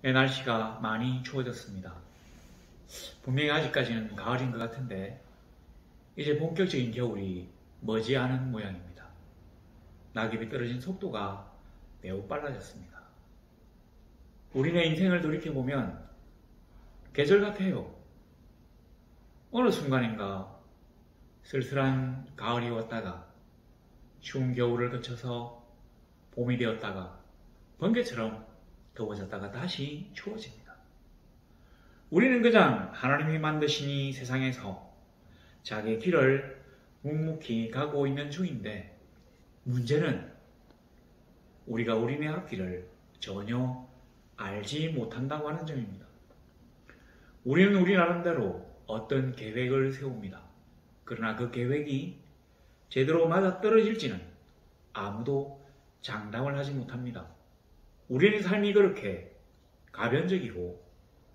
날씨가 많이 추워졌습니다. 분명히 아직까지는 가을인 것 같은데 이제 본격적인 겨울이 머지않은 모양입니다. 낙엽이 떨어진 속도가 매우 빨라졌습니다. 우리네 인생을 돌이켜보면 계절 같아요. 어느 순간인가 쓸쓸한 가을이 왔다가 추운 겨울을 거쳐서 봄이 되었다가 번개처럼 더워졌다가 다시 추워집니다. 우리는 그냥 하나님이 만드신 이 세상에서 자기의 길을 묵묵히 가고 있는 중인데 문제는 우리가 우리네 앞길을 전혀 알지 못한다고 하는 점입니다. 우리는 우리 나름대로 어떤 계획을 세웁니다. 그러나 그 계획이 제대로 맞아떨어질지는 아무도 장담을 하지 못합니다. 우리의 삶이 그렇게 가변적이고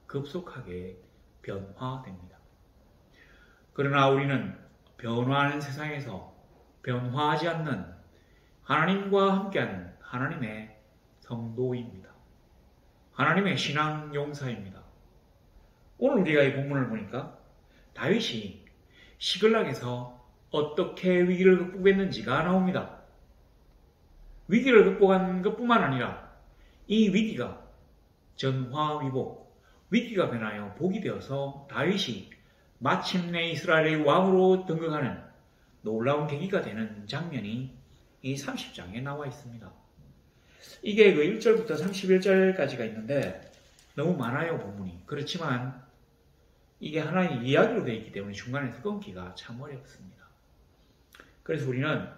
급속하게 변화됩니다. 그러나 우리는 변화하는 세상에서 변화하지 않는 하나님과 함께하는 하나님의 성도입니다. 하나님의 신앙 용사입니다. 오늘 우리가 이 본문을 보니까 다윗이 시글락에서 어떻게 위기를 극복했는지가 나옵니다. 위기를 극복한 것뿐만 아니라 이 위기가 전화위복, 위기가 변하여 복이 되어서 다윗이 마침내 이스라엘의 왕으로 등극하는 놀라운 계기가 되는 장면이 이 30장에 나와 있습니다. 이게 그 1절부터 31절까지가 있는데 너무 많아요, 본문이. 그렇지만 이게 하나의 이야기로 되어 있기 때문에 중간에서 끊기가 참 어렵습니다. 그래서 우리는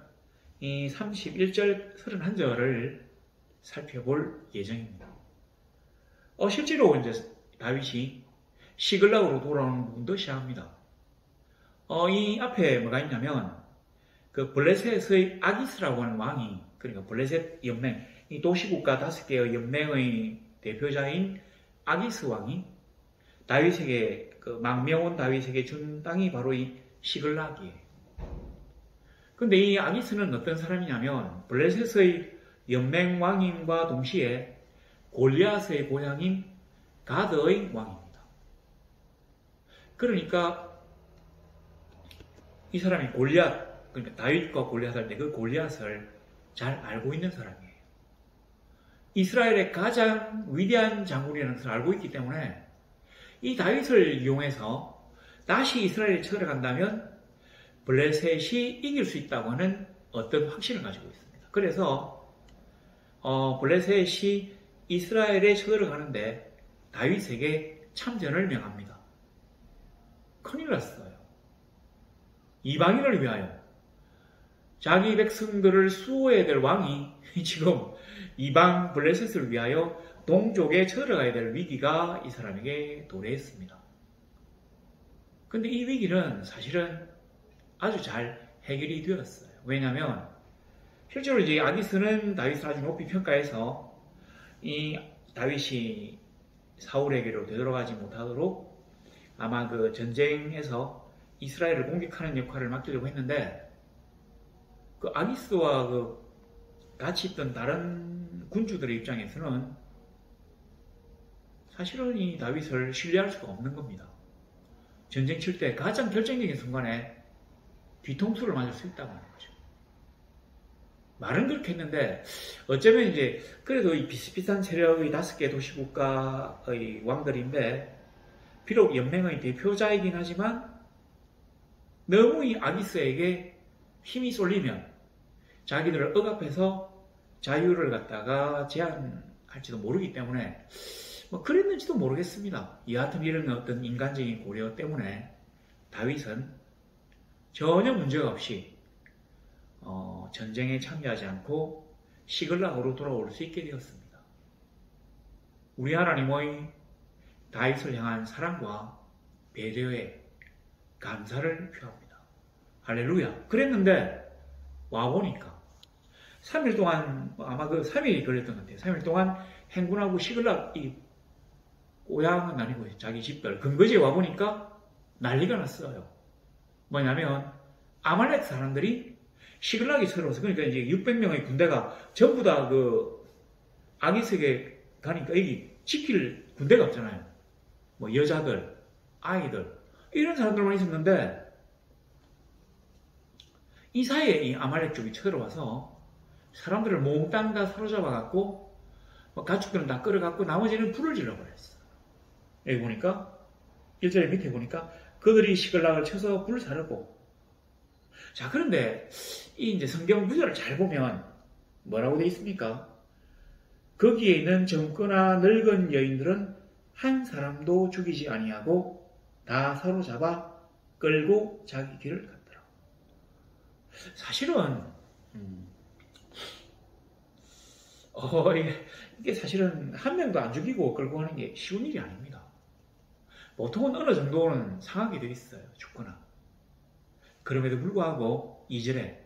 이 31절, 31절을 살펴볼 예정입니다. 실제로 이제 다윗이 시글락으로 돌아오는 부분도 시작합니다. 이 앞에 뭐가 있냐면 그 블레셋의 아기스라고 하는 왕이, 그러니까 블레셋 연맹, 이 도시국가 5개의 연맹의 대표자인 아기스 왕이 다윗에게 그 망명온 다윗에게 준 땅이 바로 이 시글락이에요. 근데 이 아기스는 어떤 사람이냐면 블레셋의 연맹 왕임과 동시에 골리앗의 고향인 가드의 왕입니다. 그러니까 이 사람이 골리앗, 그러니까 다윗과 골리앗 할 때 그 골리앗을 잘 알고 있는 사람이에요. 이스라엘의 가장 위대한 장군이라는 것을 알고 있기 때문에 이 다윗을 이용해서 다시 이스라엘에 쳐들어간다면 블레셋이 이길 수 있다고 하는 어떤 확신을 가지고 있습니다. 그래서 블레셋이 이스라엘에 쳐들어가는데 다윗에게 참전을 명합니다. 큰일 났어요. 이방인을 위하여 자기 백성들을 수호해야 될 왕이 지금 이방 블레셋을 위하여 동족에 쳐들어가야 될 위기가 이 사람에게 도래했습니다. 근데 이 위기는 사실은 아주 잘 해결이 되었어요. 왜냐하면 실제로 이제 아기스는 다윗을 아주 높이 평가해서 이 다윗이 사울에게로 되돌아가지 못하도록 아마 그 전쟁에서 이스라엘을 공격하는 역할을 맡기려고 했는데 그 아기스와 그 같이 있던 다른 군주들의 입장에서는 사실은 이 다윗을 신뢰할 수가 없는 겁니다. 전쟁 칠 때 가장 결정적인 순간에 뒤통수를 맞을 수 있다고 하는 거죠. 말은 그렇게 했는데 어쩌면 이제 그래도 이 비슷비슷한 세력의 5개 도시국가의 왕들인데 비록 연맹의 대표자이긴 하지만 너무 이 아기스에게 힘이 쏠리면 자기들을 억압해서 자유를 갖다가 제한할지도 모르기 때문에 뭐 그랬는지도 모르겠습니다. 여하튼 이런 어떤 인간적인 고려 때문에 다윗은 전혀 문제가 없이 전쟁에 참여하지 않고 시글락으로 돌아올 수 있게 되었습니다. 우리 하나님의 다윗을 향한 사랑과 배려에 감사를 표합니다. 할렐루야. 그랬는데 와보니까 3일 동안 아마 그 3일이 걸렸던 것 같아요. 3일 동안 행군하고 시글락 이 고향은 아니고 자기 집들 근거지에 와보니까 난리가 났어요. 뭐냐면 아말렉 사람들이 시글락이 서러워서 그러니까 이제 600명의 군대가 전부 다 그 아기스에게 가니까 여기 지킬 군대가 없잖아요. 뭐 여자들, 아이들 이런 사람들만 있었는데 이 사이에 이 아말렉 쪽이 쳐들어와서 사람들을 몽땅 다 사로잡아갖고 가축들은 다 끌어갖고 나머지는 불을 질러버렸어. 여기 보니까 1절에 밑에 보니까 그들이 시글락을 쳐서 불을 사르고. 자, 그런데 이 이제 성경 구절을 잘 보면 뭐라고 되어 있습니까? 거기에 있는 젊거나 늙은 여인들은 한 사람도 죽이지 아니하고 다 사로잡아 끌고 자기 길을 갔더라. 사실은 이게 사실은 한 명도 안 죽이고 끌고 가는 게 쉬운 일이 아닙니다. 보통은 어느 정도는 상하게 되어 있어요. 죽거나. 그럼에도 불구하고 2절에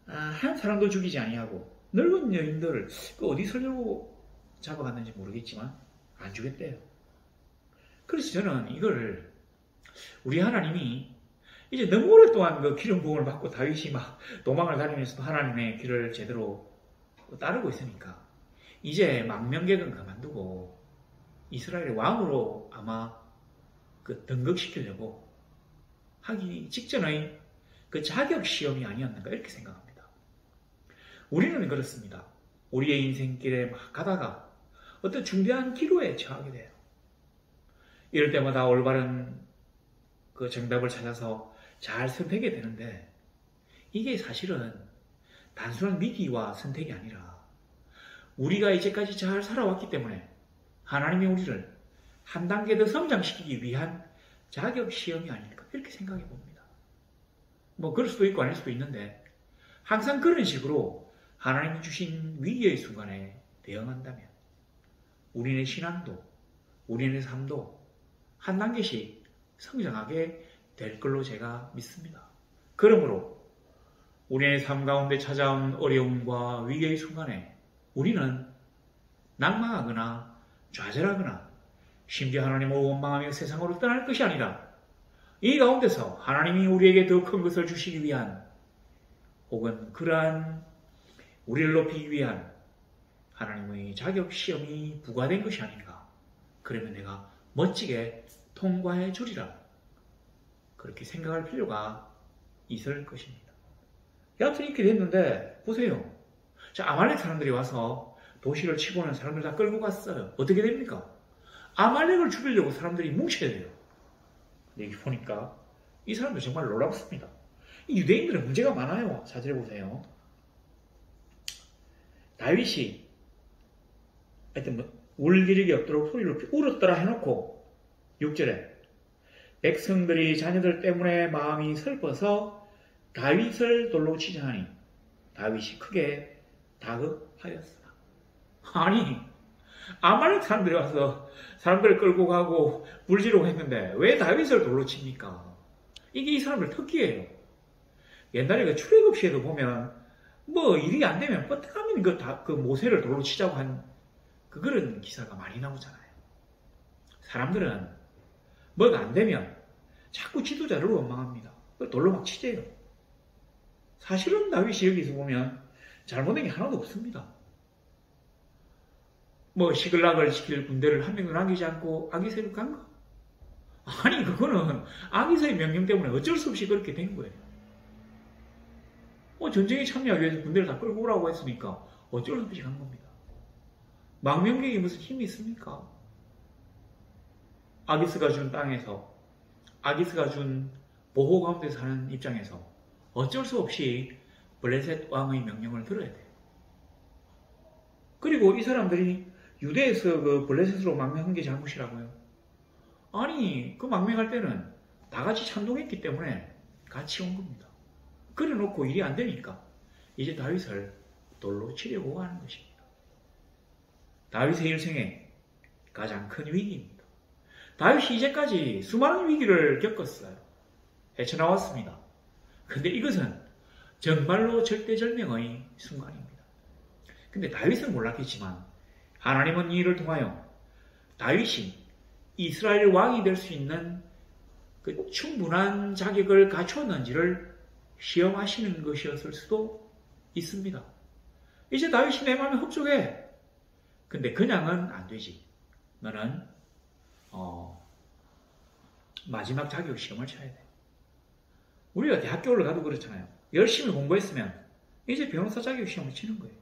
한 사람도 죽이지 아니하고 늙은 여인들을 어디 살려고 잡아갔는지 모르겠지만 안 주겠대요. 그래서 저는 이걸 우리 하나님이 이제 너무 오랫동안 그 기름 부음을 받고 다윗이 막 도망을 다니면서도 하나님의 길을 제대로 따르고 있으니까 이제 망명객은 그만두고 이스라엘의 왕으로 아마 그 등극시키려고 하기 직전의 그 자격 시험이 아니었는가 이렇게 생각합니다. 우리는 그렇습니다. 우리의 인생길에 막 가다가 어떤 중대한 기로에 처하게 돼요. 이럴 때마다 올바른 그 정답을 찾아서 잘 선택이 되는데 이게 사실은 단순한 미기와 선택이 아니라 우리가 이제까지 잘 살아왔기 때문에 하나님이 우리를 한 단계 더 성장시키기 위한 자격 시험이 아닐까 이렇게 생각해 봅니다. 뭐 그럴 수도 있고 아닐 수도 있는데 항상 그런 식으로 하나님이 주신 위기의 순간에 대응한다면 우리의 신앙도 우리의 삶도 한 단계씩 성장하게 될 걸로 제가 믿습니다. 그러므로 우리의 삶 가운데 찾아온 어려움과 위기의 순간에 우리는 낙망하거나 좌절하거나 심지어 하나님을 원망하며 세상으로 떠날 것이 아니라 이 가운데서 하나님이 우리에게 더 큰 것을 주시기 위한 혹은 그러한 우리를 높이기 위한 하나님의 자격 시험이 부과된 것이 아닌가. 그러면 내가 멋지게 통과해 주리라. 그렇게 생각할 필요가 있을 것입니다. 여하튼 이렇게 됐는데 보세요. 자, 아말렉 사람들이 와서 도시를 치고는 사람들 다 끌고 갔어요. 어떻게 됩니까? 아말렉을 죽이려고 사람들이 뭉쳐야 돼요. 여기 보니까 이 사람들 정말 놀랍습니다. 이 유대인들은 문제가 많아요. 자세히 보세요. 다윗이 하여튼 울기르기 없도록 소리를 높이 울었더라 해놓고 6절에 백성들이 자녀들 때문에 마음이 슬퍼서 다윗을 돌로 치자 하니 다윗이 크게 다급하였으나. 아니 아말렉 사람들이 와서 사람들을 끌고 가고 불지르고 했는데 왜 다윗을 돌로 칩니까? 이게 이 사람들 특기예요. 옛날에 그 출애굽 시에도 보면 뭐 일이 안 되면 뻗어가면 그 모세를 돌로 치자고 한 그런 기사가 많이 나오잖아요. 사람들은 뭐가 안 되면 자꾸 지도자를 원망합니다. 돌로 막 치재요. 사실은 다윗이 여기서 보면 잘못된 게 하나도 없습니다. 뭐 시글락을 지킬 군대를 한 명도 남기지 않고 아기새로 간 거? 아니 그거는 아기새의 명령 때문에 어쩔 수 없이 그렇게 된 거예요. 전쟁에 참여하기 위해서 군대를 다 끌고 오라고 했으니까 어쩔 수 없이 간 겁니다. 망명객이 무슨 힘이 있습니까? 아기스가 준 땅에서 아기스가 준 보호 가운데 사는 입장에서 어쩔 수 없이 블레셋 왕의 명령을 들어야 돼요. 그리고 이 사람들이 유대에서 그 블레셋으로 망명한 게 잘못이라고요. 아니 그 망명할 때는 다 같이 찬동했기 때문에 같이 온 겁니다. 그래 놓고 일이 안 되니까 이제 다윗을 돌로 치려고 하는 것입니다. 다윗의 일생에 가장 큰 위기입니다. 다윗이 이제까지 수많은 위기를 겪었어요. 헤쳐나왔습니다. 근데 이것은 정말로 절대절명의 순간입니다. 근데 다윗은 몰랐겠지만 하나님은 이 일을 통하여 다윗이 이스라엘 왕이 될 수 있는 그 충분한 자격을 갖추었는지를 시험하시는 것이었을 수도 있습니다. 이제 다윗이 내 마음에 흡족해. 근데 그냥은 안 되지. 너는 마지막 자격 시험을 쳐야 돼. 우리가 대학교를 가도 그렇잖아요. 열심히 공부했으면 이제 변호사 자격 시험을 치는 거예요.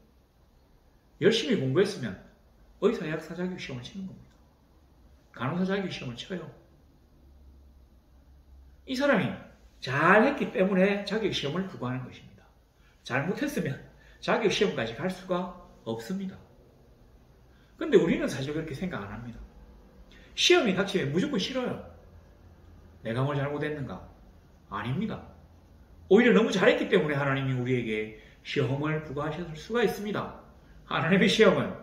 열심히 공부했으면 의사약사 자격 시험을 치는 겁니다. 간호사 자격 시험을 쳐요. 이 사람이 잘했기 때문에 자격 시험을 부과하는 것입니다. 잘못했으면 자격 시험까지 갈 수가 없습니다. 근데 우리는 사실 그렇게 생각 안 합니다. 시험이 닥치면 무조건 싫어요. 내가 뭘 잘못했는가? 아닙니다. 오히려 너무 잘했기 때문에 하나님이 우리에게 시험을 부과하실 수가 있습니다. 하나님의 시험은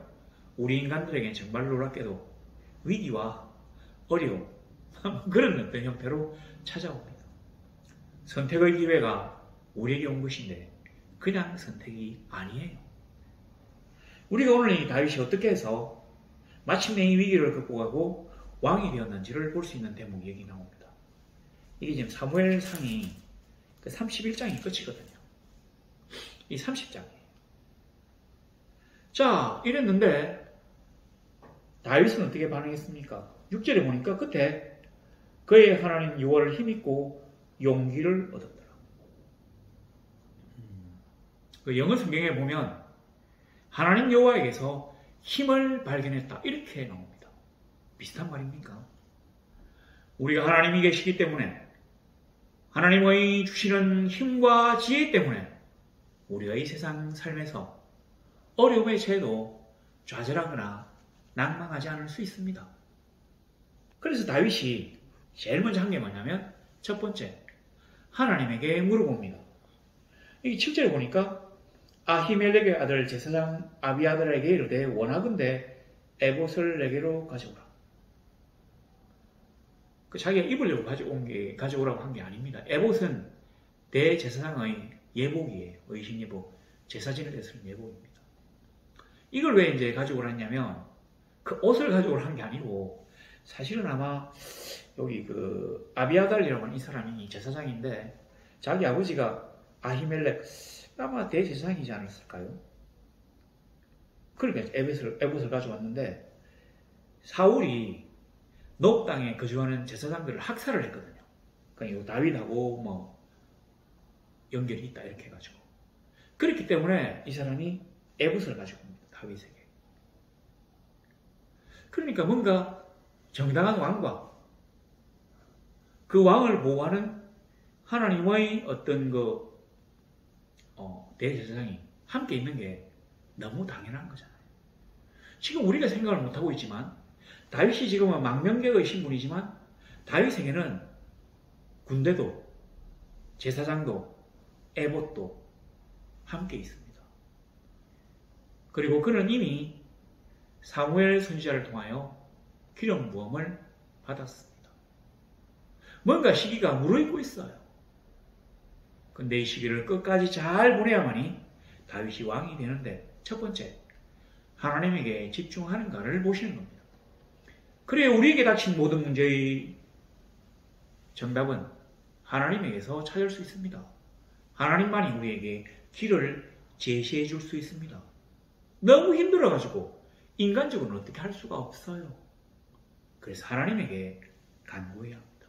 우리 인간들에게 정말 놀랍게도 위기와 어려움, 그런 어떤 형태로 찾아옵니다. 선택의 기회가 우리에게 온 것인데 그냥 선택이 아니에요. 우리가 오늘 이 다윗이 어떻게 해서 마침내 이 위기를 극복하고 왕이 되었는지를 볼 수 있는 대목이 여기 나옵니다. 이게 지금 사무엘상이 그 31장이 끝이거든요. 이 30장이에요. 자, 이랬는데 다윗은 어떻게 반응했습니까? 6절에 보니까 끝에 그의 하나님 여호와를 힘입고 용기를 얻었더라. 그 영어 성경에 보면 하나님 여호와에게서 힘을 발견했다 이렇게 나옵니다. 비슷한 말입니까? 우리가 하나님이 계시기 때문에 하나님의 주시는 힘과 지혜 때문에 우리가 이 세상 삶에서 어려움에 처해도 좌절하거나 낭망하지 않을 수 있습니다. 그래서 다윗이 제일 먼저 한 게 뭐냐면 첫 번째, 하나님에게 물어봅니다. 이 7절에 보니까 아히멜렉의 아들 제사장 아비아달에게 이르되 원하건대 에봇을 내게로 가져오라. 자기가 입으려고 가져오라고 한 게 아닙니다. 에봇은 대제사장의 예복이에요. 의식예복, 제사 지낼 때 쓰는 예복입니다. 이걸 왜 이제 가져오라 했냐면 그 옷을 가져오라 한 게 아니고 사실은 아마 여기 그 아비아달이라고 하는 이 사람이 제사장인데 자기 아버지가 아히멜렉 아마 대제사장이지 않았을까요? 그러니까 에봇을 가져왔는데 사울이 노브 땅에 거주하는 제사장들을 학살을 했거든요. 그러니까 다윗하고 뭐 연결이 있다 이렇게 해가지고 그렇기 때문에 이 사람이 에봇을 가지고 옵니다. 다윗에게. 그러니까 뭔가 정당한 왕과 그 왕을 보호하는 하나님의 어떤 대제사장이 함께 있는 게 너무 당연한 거잖아요. 지금 우리가 생각을 못하고 있지만 다윗이 지금은 망명계의 신분이지만 다윗에게는 군대도 제사장도 에봇도 함께 있습니다. 그리고 그는 이미 사무엘 선지자를 통하여 기름 부음을 받았습니다. 뭔가 시기가 무르익고 있어요. 근데 이 시기를 끝까지 잘 보내야만이 다윗이 왕이 되는데 첫 번째, 하나님에게 집중하는가를 보시는 겁니다. 그래 우리에게 닥친 모든 문제의 정답은 하나님에게서 찾을 수 있습니다. 하나님만이 우리에게 길을 제시해 줄 수 있습니다. 너무 힘들어가지고 인간적으로는 어떻게 할 수가 없어요. 그래서 하나님에게 간구해야 합니다.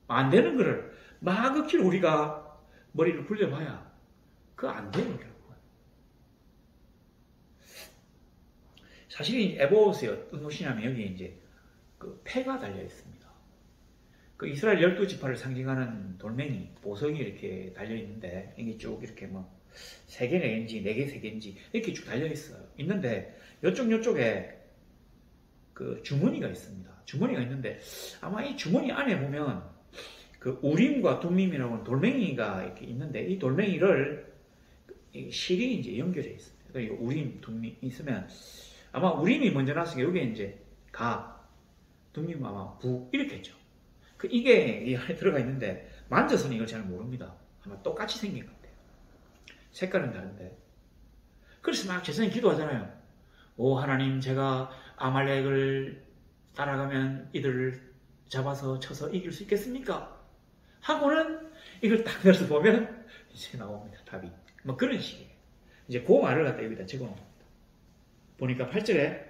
안 되는 거를 막 억지로 우리가 머리를 굴려봐야 그거 안 돼요. 결국은. 사실 이 에봇이 어떤 옷이냐면 여기 이제 그 패가 달려 있습니다. 그 이스라엘 12지파를 상징하는 돌멩이, 보석이 이렇게 달려 있는데 이게 쭉 이렇게 뭐 3개, 4개인지 4개, 3개인지 이렇게 쭉 달려 있어요. 있는데 요쪽에 그 주머니가 있습니다. 주머니가 있는데 아마 이 주머니 안에 보면 그 우림과 둠밈이라고 하는 돌멩이가 이렇게 있는데 이 돌멩이를 실이 이제 연결해 있습니다. 그러니까 우림, 둠밈 있으면 아마 우림이 먼저 나왔으니까 여기에 이제 가, 둠밈 아마 부 이렇겠죠. 이게 이 안에 들어가 있는데 만져서는 이걸 잘 모릅니다. 아마 똑같이 생긴 것 같아요. 색깔은 다른데. 그래서 막 제사장이 기도하잖아요. 오 하나님 제가 아말렉을 따라가면 이들을 잡아서 쳐서 이길 수 있겠습니까? 하고는 이걸 딱 열어서 보면 이제 나옵니다. 답이. 뭐 그런 식이에요. 이제 그 말을 갖다 여기다 적어 놓습니다. 보니까 8절에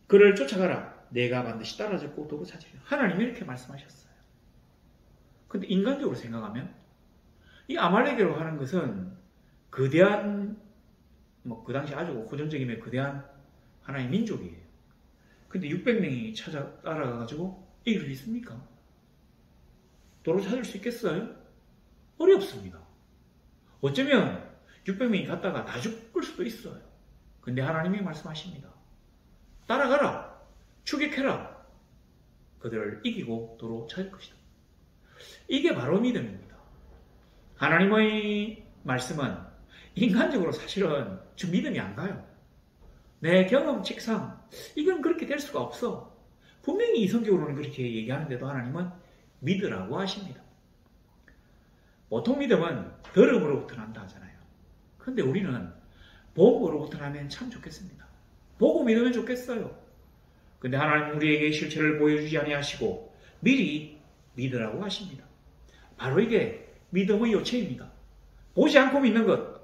그를 쫓아가라. 내가 반드시 따라잡고 도구 찾으리라. 하나님이 이렇게 말씀하셨어요. 근데 인간적으로 생각하면 이 아말렉이라고 하는 것은 거대한 그 당시 아주 고전적이면 거대한 하나의 민족이에요. 근데 600명이 따라가가지고 이길 수 있습니까? 도로 찾을 수 있겠어요? 어렵습니다. 어쩌면 600명이 갔다가 다 죽을 수도 있어요. 근데 하나님이 말씀하십니다. 따라가라. 추격해라. 그들을 이기고 도로 찾을 것이다. 이게 바로 믿음입니다. 하나님의 말씀은 인간적으로 사실은 좀 믿음이 안 가요. 내 경험칙상 이건 그렇게 될 수가 없어. 분명히 이성적으로는 그렇게 얘기하는데도 하나님은 믿으라고 하십니다. 보통 믿음은 들음으로부터 난다 하잖아요. 그런데 우리는 복음으로부터 나면 참 좋겠습니다. 보고 믿으면 좋겠어요. 근데 하나님 우리에게 실체를 보여주지 아니하시고 미리 믿으라고 하십니다. 바로 이게 믿음의 요체입니다. 보지 않고 믿는 것.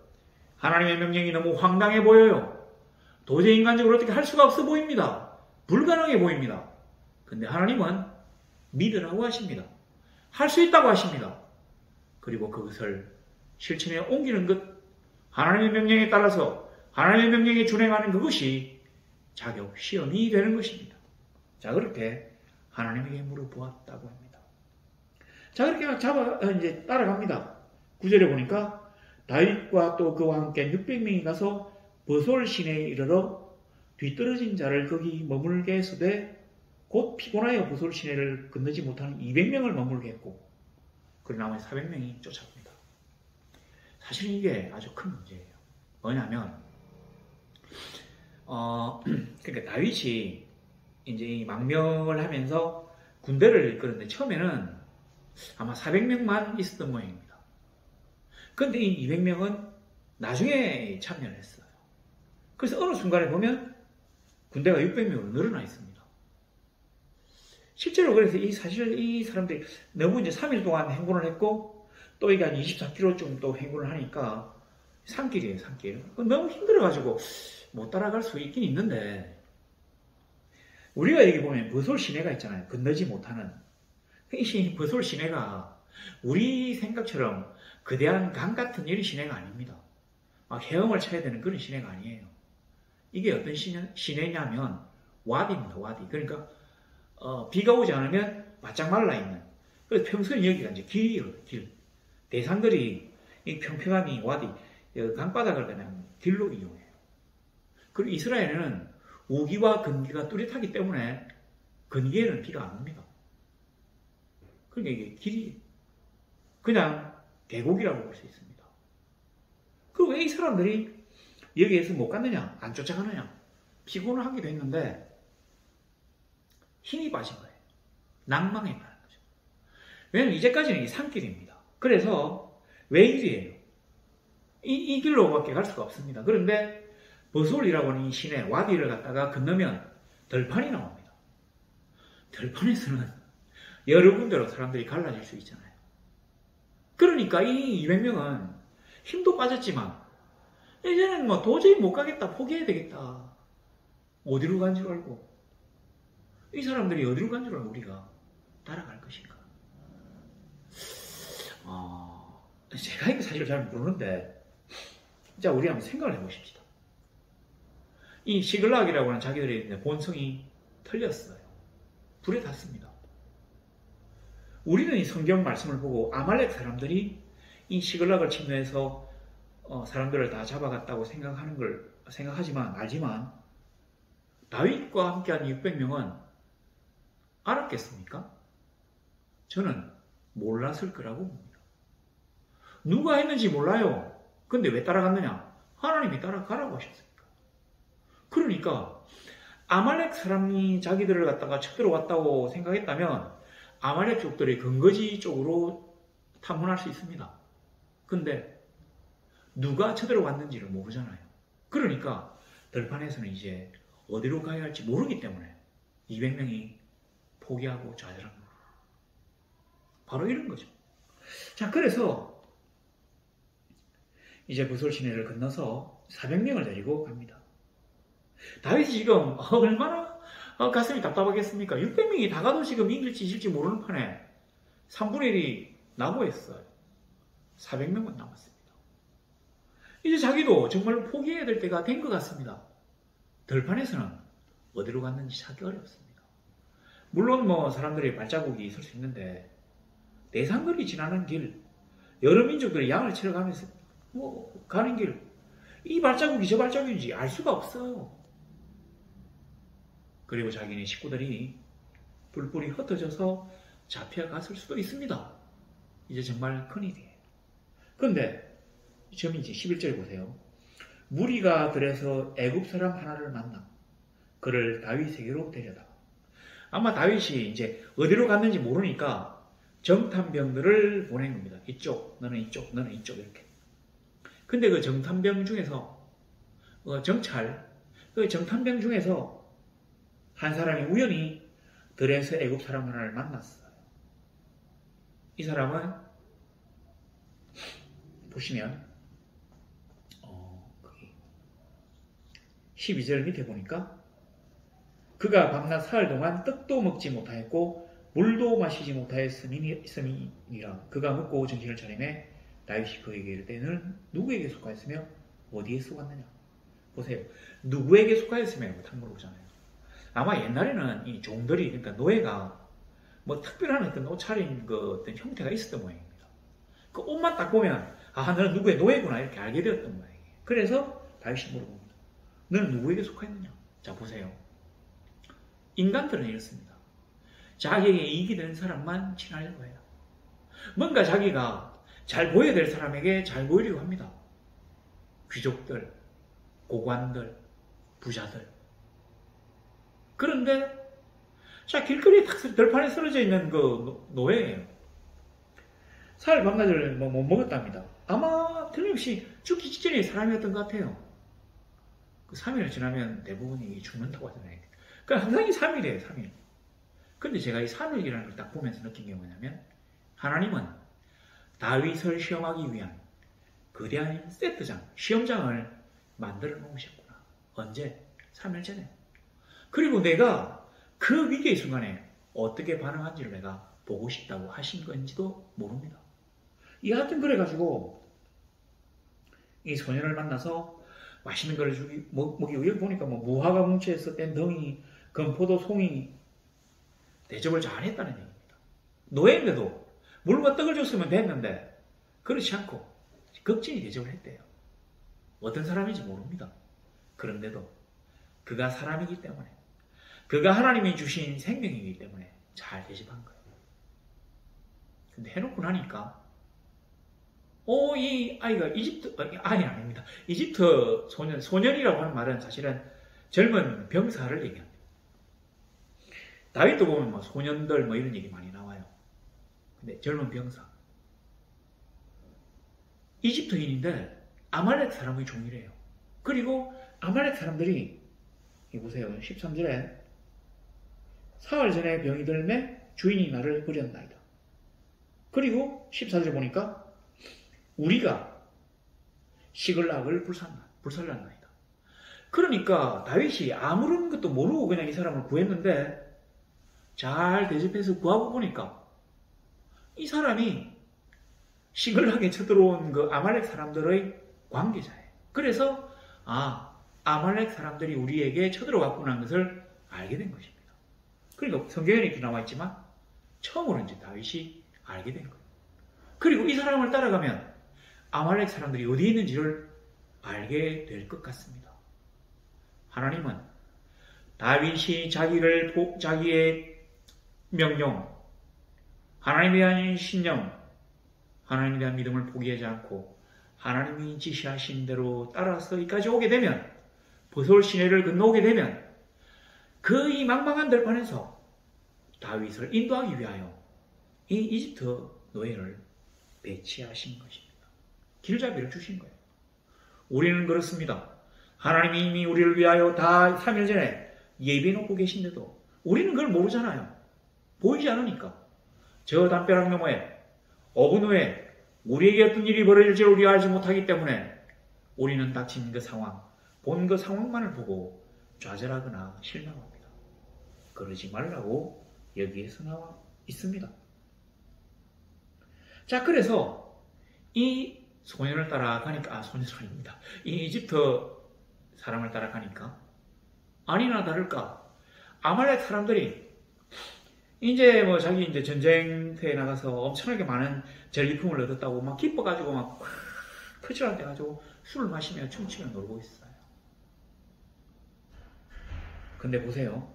하나님의 명령이 너무 황당해 보여요. 도저히 인간적으로 어떻게 할 수가 없어 보입니다. 불가능해 보입니다. 근데 하나님은 믿으라고 하십니다. 할 수 있다고 하십니다. 그리고 그것을 실천에 옮기는 것, 하나님의 명령에 따라서 하나님의 명령에 준행하는 그것이 자격 시험이 되는 것입니다. 자, 그렇게 하나님에게 물어보았다고 합니다. 자, 그렇게 이제 따라갑니다. 9절에 보니까 다윗과 또 그와 함께 600명이 가서 버솔 시내에 이르러 뒤떨어진 자를 거기 머물게 했으되 곧 피곤하여 버솔 시내를 건너지 못하는 200명을 머물게 했고 그리고 나머지 400명이 쫓아갑니다. 사실 이게 아주 큰 문제예요. 뭐냐면 그러니까 다윗이 이제 이 망명을 하면서 군대를 이끌었는데 처음에는 아마 400명만 있었던 모양입니다. 그런데 이 200명은 나중에 참여를 했어요. 그래서 어느 순간에 보면 군대가 600명으로 늘어나 있습니다. 실제로 그래서 사실 이 사람들이 너무 이제 3일 동안 행군을 했고 또 이게 한 24km쯤 또 행군을 하니까 산길이에요, 산길. 너무 힘들어가지고 못 따라갈 수 있긴 있는데 우리가 여기 보면 버솔 시내가 있잖아요. 건너지 못하는. 이 버솔 시내가 우리 생각처럼 거대한 강 같은 이런 시내가 아닙니다. 막 헤엄을 쳐야 되는 그런 시내가 아니에요. 이게 어떤 시내냐면 와디입니다. 와디. 그러니까 비가 오지 않으면 바짝 말라있는. 그래서 평소에 여기가 이제 길이에요. 길. 대산들이 이 평평한 이 와디 강바닥을 그냥 길로 이용해요. 그리고 이스라엘에는 우기와 건기가 뚜렷하기 때문에 건기에는 비가 안 옵니다. 그러니까 이게 길이 그냥 계곡이라고 볼 수 있습니다. 그리고 왜 이 사람들이 여기에서 못 갔느냐? 안 쫓아가느냐? 피곤을 하기도 했는데 힘이 빠진 거예요. 낭망에 빠진 거죠. 왜냐면 이제까지는 이 산길입니다. 그래서 외길이에요. 이 길로밖에 갈 수가 없습니다. 그런데 버솔이라고 하는 이 시내 와디를 갔다가 건너면 들판이 나옵니다. 들판에서는 여러 군데로 사람들이 갈라질 수 있잖아요. 그러니까 이 200명은 힘도 빠졌지만 이제는 뭐 도저히 못 가겠다, 포기해야 되겠다. 어디로 간 줄 알고 이 사람들이 어디로 간 줄 알고 우리가 따라갈 것인가? 제가 이거 사실 잘 모르는데 자, 우리 한번 생각을 해보십시다. 이 시글락이라고 하는 자기들의 본성이 틀렸어요. 불에 탔습니다. 우리는 이 성경 말씀을 보고 아말렉 사람들이 이 시글락을 침노해서 사람들을 다 잡아갔다고 생각하지만 알지만 다윗과 함께한 600명은 알았겠습니까? 저는 몰랐을 거라고 봅니다. 누가 했는지 몰라요. 근데 왜 따라갔느냐? 하나님이 따라가라고 하셨으니까. 그러니까 아말렉 사람이 자기들을 갖다가 쳐들어왔다고 생각했다면 아말렉 족들이 근거지 쪽으로 탐문할 수 있습니다. 근데 누가 쳐들어왔는지를 모르잖아요. 그러니까 들판에서는 이제 어디로 가야 할지 모르기 때문에 200명이 포기하고 좌절합니다. 바로 이런 거죠. 자, 그래서 이제 버솔 시내를 건너서 400명을 데리고 갑니다. 다윗이 지금 얼마나 가슴이 답답하겠습니까? 600명이 다 가도 지금 이길지 질지 모르는 판에 3분의 1이 낙오했어요. 400명만 남았습니다. 이제 자기도 정말 포기해야 될 때가 된 것 같습니다. 들판에서는 어디로 갔는지 찾기 어렵습니다. 물론 뭐 사람들의 발자국이 있을 수 있는데 내산거리 지나는 길, 여러 민족들이 양을 치러 가면서 가는 길, 이 발자국이 저 발자국인지 알 수가 없어요. 그리고 자기네 식구들이 뿔뿔이 흩어져서 잡혀갔을 수도 있습니다. 이제 정말 큰일이에요. 그런데 지금 이제 11절 보세요. 무리가 들에서 애굽 사람 하나를 만나 그를 다윗에게로 데려다. 아마 다윗이 이제 어디로 갔는지 모르니까 정탐병들을 보낸 겁니다. 이쪽, 너는 이쪽, 너는 이쪽 이렇게. 근데 그 정탐병 중에서 정찰, 그 정탐병 중에서 한 사람이 우연히 들에서 애굽 사람 하나를 만났어요. 이 사람은 보시면 12절 밑에 보니까 그가 밤낮 사흘 동안 떡도 먹지 못하였고 물도 마시지 못하였음이니라. 그가 먹고 정신을 차리매 다윗이 그에게 이르되 너는 누구에게 속하였으며 어디에 속았느냐. 보세요. 누구에게 속하였으며 딱 물어보잖아요. 아마 옛날에는 이 종들이, 그러니까 노예가 뭐 특별한 어떤 옷차림 그 어떤 형태가 있었던 모양입니다. 그 옷만 딱 보면 너는 누구의 노예구나 이렇게 알게 되었던 모양이에요. 그래서 다윗이 물어봅니다. 너는 누구에게 속하였느냐? 자 보세요. 인간들은 이렇습니다. 자기에게 이익이 되는 사람만 친하려고 해요. 뭔가 자기가 잘 보여야 될 사람에게 잘 보이려고 합니다. 귀족들, 고관들, 부자들. 그런데 자 길거리에 탁 들판에 쓰러져 있는 그 노예예요. 사흘 밤낮을 못 먹었답니다. 아마 틀림없이 죽기 직전에 사람이었던 것 같아요. 그 3일을 지나면 대부분이 죽는다고 하잖아요. 그러니까 항상 이 3일이에요, 3일. 근데 제가 이 3일이라는 걸 딱 보면서 느낀 게 뭐냐면 하나님은 다윗을 시험하기 위한 거대한 세트장, 시험장을 만들어 놓으셨구나. 언제? 3일 전에. 그리고 내가 그 위기의 순간에 어떻게 반응한지를 내가 보고 싶다고 하신 건지도 모릅니다. 이 하여튼 그래가지고 이 소년을 만나서 맛있는 걸 먹이고 여기 보니까 뭐 무화과 뭉치에서 뗀 덩이, 건포도 송이 대접을 잘했다는 얘기입니다. 노예인데도 물과 떡을 줬으면 됐는데 그렇지 않고 극진히 대접을 했대요. 어떤 사람인지 모릅니다. 그런데도 그가 사람이기 때문에 그가 하나님이 주신 생명이기 때문에 잘 대접한 거예요. 근데 해놓고 나니까 이 아이가 아이 아닙니다. 이집트 소년이라고 하는 말은 사실은 젊은 병사를 얘기합니다. 다윗도 보면 뭐 소년들 뭐 이런 얘기 많이 나와요. 근데 젊은 병사. 이집트인인데 아말렉 사람의 종이래요. 그리고 아말렉 사람들이 보세요. 13절에 사흘 전에 병이 들매 주인이 나를 버렸나이다. 그리고 14절 보니까 우리가 시글락을 불살랐나이다. 그러니까 다윗이 아무런 것도 모르고 그냥 이 사람을 구했는데 잘 대접해서 구하고 보니까 이 사람이 시글락에 쳐들어온 그 아말렉 사람들의 관계자예요. 그래서 아말렉 사람들이 우리에게 쳐들어갔구나 하는 것을 알게 된 것입니다. 그러니까 성경에 이렇게 나와 있지만 처음으로 이제 다윗이 알게 된 거예요. 그리고 이 사람을 따라가면 아말렉 사람들이 어디에 있는지를 알게 될 것 같습니다. 하나님은 다윗이 자기의 명령, 하나님에 대한 신념, 하나님에 대한 믿음을 포기하지 않고 하나님이 지시하신 대로 따라서 여기까지 오게 되면 버솔 시내를 건너오게 되면 그 이 망망한 들판에서 다윗을 인도하기 위하여 이 이집트 노예를 배치하신 것입니다. 길잡이를 주신 거예요. 우리는 그렇습니다. 하나님이 이미 우리를 위하여 다 3일 전에 예비해 놓고 계신데도 우리는 그걸 모르잖아요. 보이지 않으니까. 저 담벼락 너머에 5분 후에 우리에게 어떤 일이 벌어질지를 우리가 알지 못하기 때문에 우리는 닥친 그 상황, 본 그 상황만을 보고 좌절하거나 실망합니다. 그러지 말라고 여기에서 나와 있습니다. 자, 그래서 이 소년을 따라가니까, 소년이 아닙니다. 이 이집트 사람을 따라가니까 아니나 다를까 아말렉 사람들이 이제 뭐 자기 이제 전쟁터에 나가서 엄청나게 많은 전리품을 얻었다고 막 기뻐가지고 막 크지랄 돼가지고 술을 마시며 춤추며 놀고 있어요. 근데 보세요.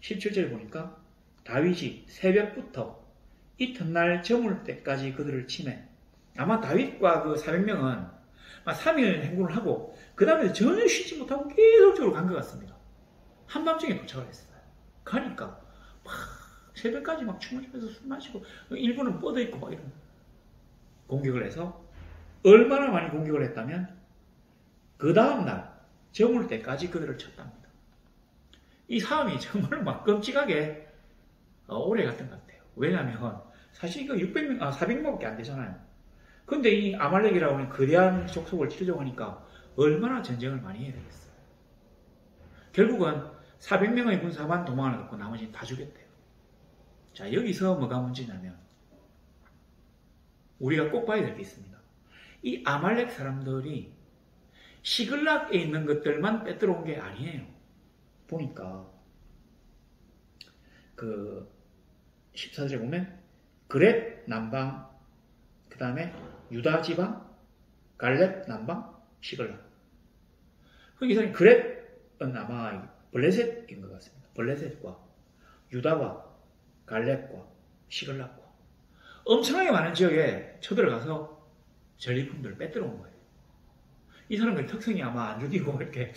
17절 보니까 다윗이 새벽부터 이튿날 저물 때까지 그들을 치매. 아마 다윗과 그 400명은 3일 행군을 하고 그 다음에 전혀 쉬지 못하고 계속적으로 간 것 같습니다. 한밤중에 도착을 했어요. 가니까 막 새벽까지 막 춤을 추면서 술 마시고 일부는 뻗어있고 막 이런 공격을 해서 얼마나 많이 공격을 했다면 그 다음날 저물 때까지 그들을 쳤답니다. 이 싸움이 정말 막 끔찍하게 오래 갔던 것 같아요. 왜냐하면 사실 이거 400명밖에 안 되잖아요. 근데 이 아말렉이라고 하는 거대한 족속을 치려고 하니까 얼마나 전쟁을 많이 해야 되겠어요. 결국은 400명의 군사만 도망을 갖고 나머지는 다 죽였대요. 자, 여기서 뭐가 문제냐면 우리가 꼭 봐야 될 게 있습니다. 이 아말렉 사람들이 시글락에 있는 것들만 빼들어온 게 아니에요. 보니까 그 14절에 보면 그렛 남방, 그 다음에 유다 지방, 갈렙 남방, 시글락. 이 사람이 그렛은 아마 블레셋인 것 같습니다. 블레셋과 유다와 갈렙과 시글락과 엄청나게 많은 지역에 쳐들어가서 전리품들을 빼들어온 거예요. 이 사람들 특성이 아마 안 죽이고 이렇게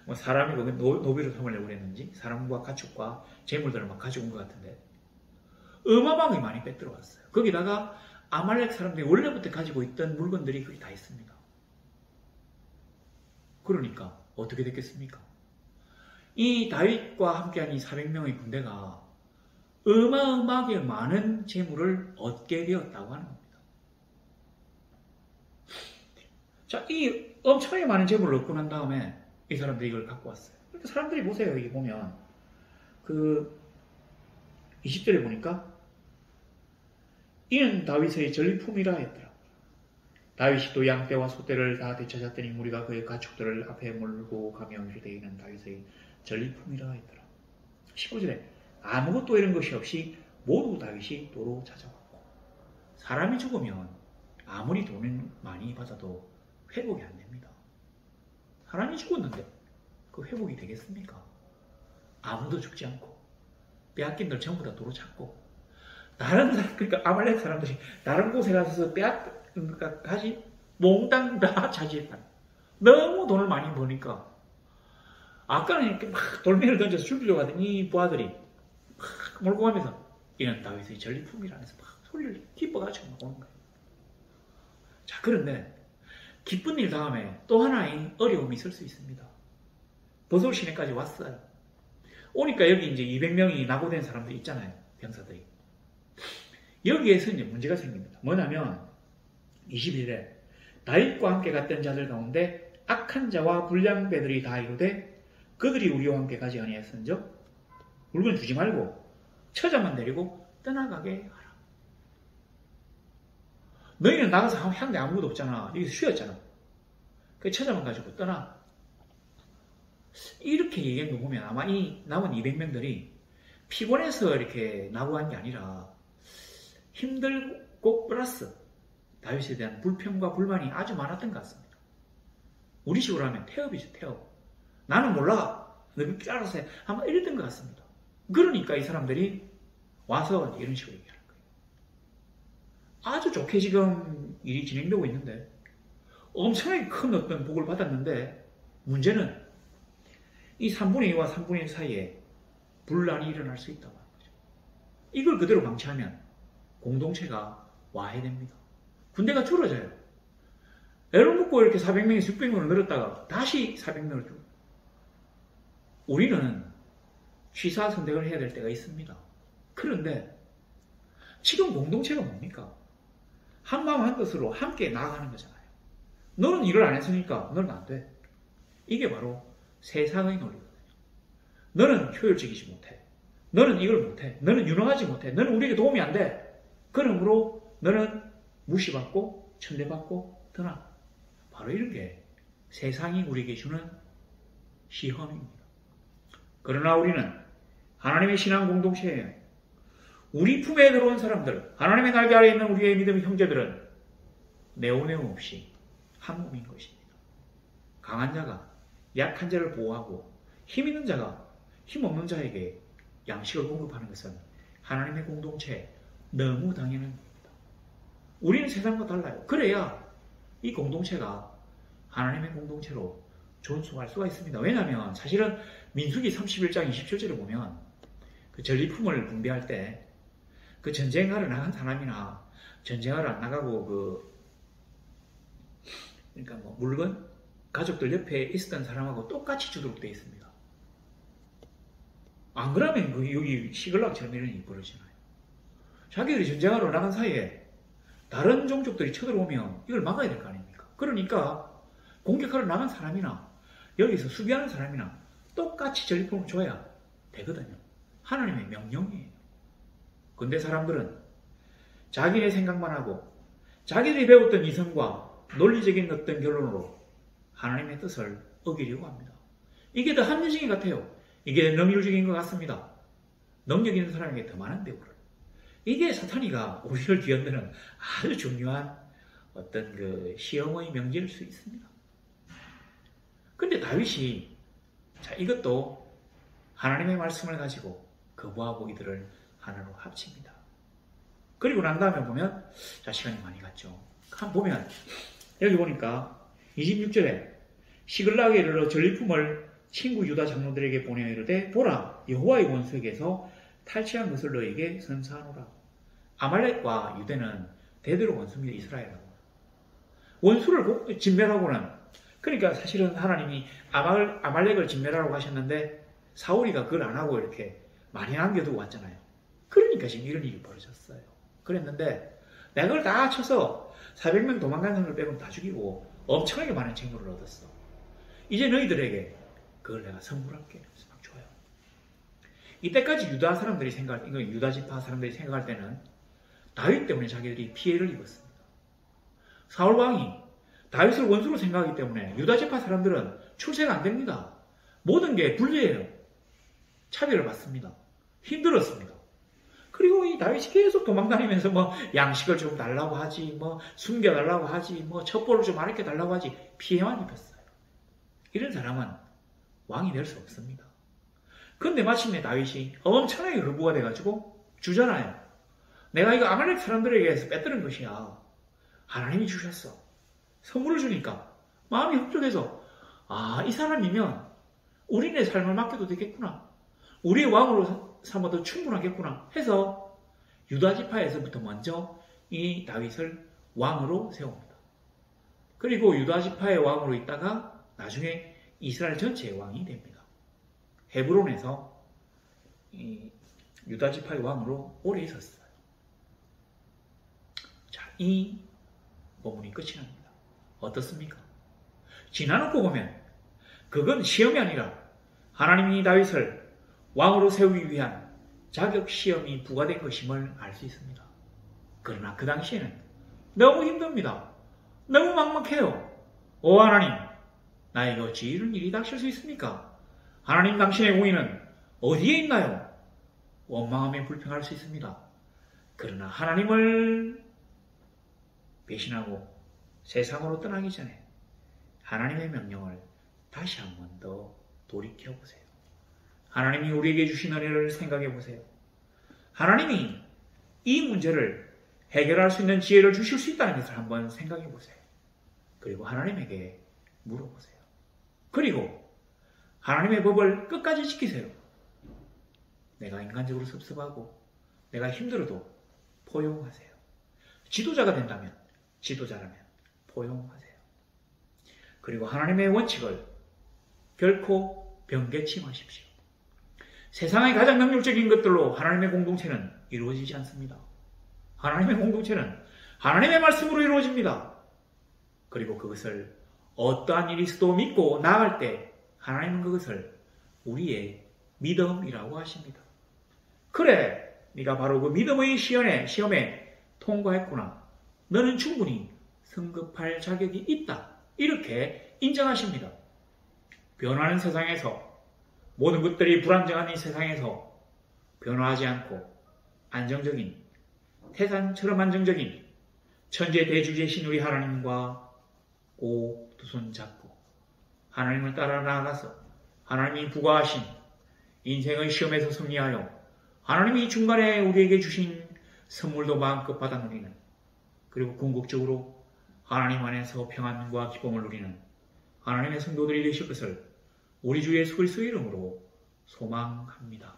뭐 사람이고 노비로 삼으려고 그랬는지 사람과 가축과 재물들을 막 가지고 온 것 같은데 어마어마하게 많이 빼들어왔어요. 거기다가 아말렉 사람들이 원래부터 가지고 있던 물건들이 거기 다 있습니다. 그러니까 어떻게 됐겠습니까? 이 다윗과 함께한 이 400명의 군대가 어마어마하게 많은 재물을 얻게 되었다고 하는 겁니다. 자, 이 엄청나게 많은 재물을 얻고 난 다음에 이 사람들이 이걸 갖고 왔어요. 그러니까 사람들이 보세요. 여기 보면 그 20절에 보니까 이는 다윗의 전리품이라 했더라. 다윗이 또 양떼와 소떼를 다 되찾았더니 무리가 그의 가축들을 앞에 몰고 가며 이르되 이는 다윗의 전리품이라 했더라. 15절에 아무것도 이런 것이 없이 모두 다윗이 도로 찾아왔고. 사람이 죽으면 아무리 돈을 많이 받아도 회복이 안 됩니다. 사람이 죽었는데 그 회복이 되겠습니까? 아무도 죽지 않고 빼앗긴 들 전부 다 도로 찾고 다른 사람, 그러니까 아말렉 사람들이 다른 곳에 가서 그러니까 가지 몽땅 다 차지했다. 너무 돈을 많이 버니까 아까는 이렇게 막 돌멩이를 던져서 죽이려고 하더니 이 부하들이 막 몰고 가면서 이는 다윗의 전리품이라 해서 막 소리를 기뻐가지고 막 오는 거예요. 자, 그런데 기쁜 일 다음에 또 하나의 어려움이 있을 수 있습니다. 버솔 시내까지 왔어요. 오니까 여기 이제 200명이 낙오된 사람들이 있잖아요. 병사들이. 여기에서 이제 문제가 생깁니다. 뭐냐면 21일에 다윗과 함께 갔던 자들 가운데 악한 자와 불량배들이 다 이르되 그들이 우리와 함께 가지 아니하였은즉 물건 주지 말고 처자만 데리고 떠나가게 하라. 너희는 나가서 향대 아무것도 없잖아. 여기서 쉬었잖아. 그 처자만 가지고 떠나. 이렇게 얘기한 거 보면 아마 이 남은 200명들이 피곤해서 이렇게 낙오한 게 아니라 힘들고 플러스 다윗에 대한 불평과 불만이 아주 많았던 것 같습니다. 우리 식으로 하면 태업이죠, 태업. 나는 몰라. 너희 알아서 해. 아마 이랬던 것 같습니다. 그러니까 이 사람들이 와서 이런 식으로 얘기하는 거예요. 아주 좋게 지금 일이 진행되고 있는데 엄청나게 큰 어떤 복을 받았는데 문제는 이 3분의 2와 3분의 1 사이에 분란이 일어날 수 있다고 하는 거죠. 이걸 그대로 방치하면 공동체가 와해됩니다. 군대가 줄어져요. 애를 먹고 이렇게 400명에서 600명을 늘었다가 다시 400명을 줄. 우리는 취사선택을 해야 될 때가 있습니다. 그런데 지금 공동체가 뭡니까? 한마음 한뜻으로 함께 나아가는 거잖아요. 너는 일을 안 했으니까 너는 안 돼. 이게 바로 세상의 논리거든요. 너는 효율적이지 못해. 너는 이걸 못해. 너는 유능하지 못해. 너는 우리에게 도움이 안 돼. 그러므로 너는 무시받고 천대받고 떠나. 바로 이런 게 세상이 우리에게 주는 시험입니다. 그러나 우리는 하나님의 신앙 공동체예요. 우리 품에 들어온 사람들, 하나님의 날개 아래 있는 우리의 믿음의 형제들은 내오내움 없이 한 몸인 것입니다. 강한 자가 약한 자를 보호하고 힘 있는 자가 힘 없는 자에게 양식을 공급하는 것은 하나님의 공동체에 너무 당연한 겁니다. 우리는 세상과 달라요. 그래야 이 공동체가 하나님의 공동체로 존속할 수가 있습니다. 왜냐하면 사실은 민수기 31장 27절을 보면 그 전리품을 분배할 때 그 전쟁하러 나간 사람이나 전쟁하러 안 나가고 그러니까 뭐 물건 가족들 옆에 있었던 사람하고 똑같이 주도록 되어 있습니다. 안 그러면 여기 시글락처럼 이런 일이 벌어지나요? 자기들이 전쟁하러 나간 사이에 다른 종족들이 쳐들어오면 이걸 막아야 될 거 아닙니까? 그러니까 공격하러 나간 사람이나 여기서 수비하는 사람이나 똑같이 전리품을 줘야 되거든요. 하나님의 명령이에요. 근데 사람들은 자기네 생각만 하고 자기들이 배웠던 이성과 논리적인 어떤 결론으로 하나님의 뜻을 어기려고 합니다. 이게 더 합리적인 것 같아요. 이게 능률적인 것 같습니다. 능력 있는 사람에게 더 많은 대우를. 이게 사탄이가 우리를 뒤흔드는 아주 중요한 어떤 그 시험의 명제일 수 있습니다. 근데 다윗이 이것도 하나님의 말씀을 가지고 거부하고 이들을 하나로 합칩니다. 그리고 난 다음에 보면 시간이 많이 갔죠. 보면 여기 보니까 26절에 시글락에 이르러 전리품을 친구 유다 장로들에게 보내어 이르되 보라 여호와의 원수에게서 탈취한 것을 너에게 선사하노라. 아말렉과 유대는 대대로 원수입니다. 이스라엘하고. 원수를 진멸하고는 그러니까 사실은 하나님이 아말렉을 진멸하라고 하셨는데 사울이가 그걸 안 하고 이렇게 많이 남겨두고 왔잖아요. 그러니까 지금 이런 일이 벌어졌어요. 그랬는데 내가 그걸 다 쳐서 400명 도망간 사람을 빼고는 다 죽이고 엄청나게 많은 재물을 얻었어. 이제 너희들에게 그걸 내가 선물할게. 그래서 막 줘요. 이때까지 유다 사람들이 유다 지파 사람들이 생각할 때는 다윗 때문에 자기들이 피해를 입었습니다. 사울 왕이 다윗을 원수로 생각하기 때문에 유다 지파 사람들은 출세가 안 됩니다. 모든 게 불리해요. 차별을 받습니다. 힘들었습니다. 그리고 이 다윗이 계속 도망다니면서 양식을 좀 달라고 하지, 숨겨달라고 하지, 첩보를 좀 알게 달라고 하지, 피해만 입혔어요. 이런 사람은 왕이 될 수 없습니다. 그런데 마침내 다윗이 엄청나게 거부가 돼가지고 주잖아요. 내가 이거 아말렉 사람들에게서 빼뜨린 것이야. 하나님이 주셨어. 선물을 주니까 마음이 흡족해서 이 사람이면 우리네 삶을 맡겨도 되겠구나. 우리의 왕으로 삼아도 충분하겠구나 해서 유다 지파에서부터 먼저 이 다윗을 왕으로 세웁니다. 그리고 유다 지파의 왕으로 있다가 나중에 이스라엘 전체의 왕이 됩니다. 헤브론에서 이 유다 지파의 왕으로 오래 있었어요. 자, 이 본문이 끝이 납니다. 어떻습니까? 지나놓고 보면 그건 시험이 아니라 하나님이 다윗을 왕으로 세우기 위한 자격 시험이 부과된 것임을 알 수 있습니다. 그러나 그 당시에는 너무 힘듭니다. 너무 막막해요. 오 하나님, 나에게 어찌 이런 일이 닥칠 수 있습니까? 하나님 당신의 공의는 어디에 있나요? 원망하며 불평할 수 있습니다. 그러나 하나님을 배신하고 세상으로 떠나기 전에 하나님의 명령을 다시 한 번 더 돌이켜보세요. 하나님이 우리에게 주신 은혜를 생각해 보세요. 하나님이 이 문제를 해결할 수 있는 지혜를 주실 수 있다는 것을 한번 생각해 보세요. 그리고 하나님에게 물어보세요. 그리고 하나님의 법을 끝까지 지키세요. 내가 인간적으로 섭섭하고 내가 힘들어도 포용하세요. 지도자가 된다면, 지도자라면 포용하세요. 그리고 하나님의 원칙을 결코 변개치 마십시오. 세상의 가장 능률적인 것들로 하나님의 공동체는 이루어지지 않습니다. 하나님의 공동체는 하나님의 말씀으로 이루어집니다. 그리고 그것을 어떠한 일이 있어도 믿고 나아갈 때 하나님은 그것을 우리의 믿음이라고 하십니다. 그래, 네가 바로 그 믿음의 시험에 통과했구나. 너는 충분히 승급할 자격이 있다. 이렇게 인정하십니다. 변화하는 세상에서, 모든 것들이 불안정한 이 세상에서 변화하지 않고 안정적인, 태산처럼 안정적인 천재 대주제신 우리 하나님과 꼭 두 손 잡고 하나님을 따라 나아가서 하나님이 부과하신 인생의 시험에서 승리하여 하나님이 중간에 우리에게 주신 선물도 마음껏 받아 누리는, 그리고 궁극적으로 하나님 안에서 평안과 기쁨을 누리는 하나님의 성도들이 되실 것을 우리 주 예수 그리스도의 이름으로 소망합니다.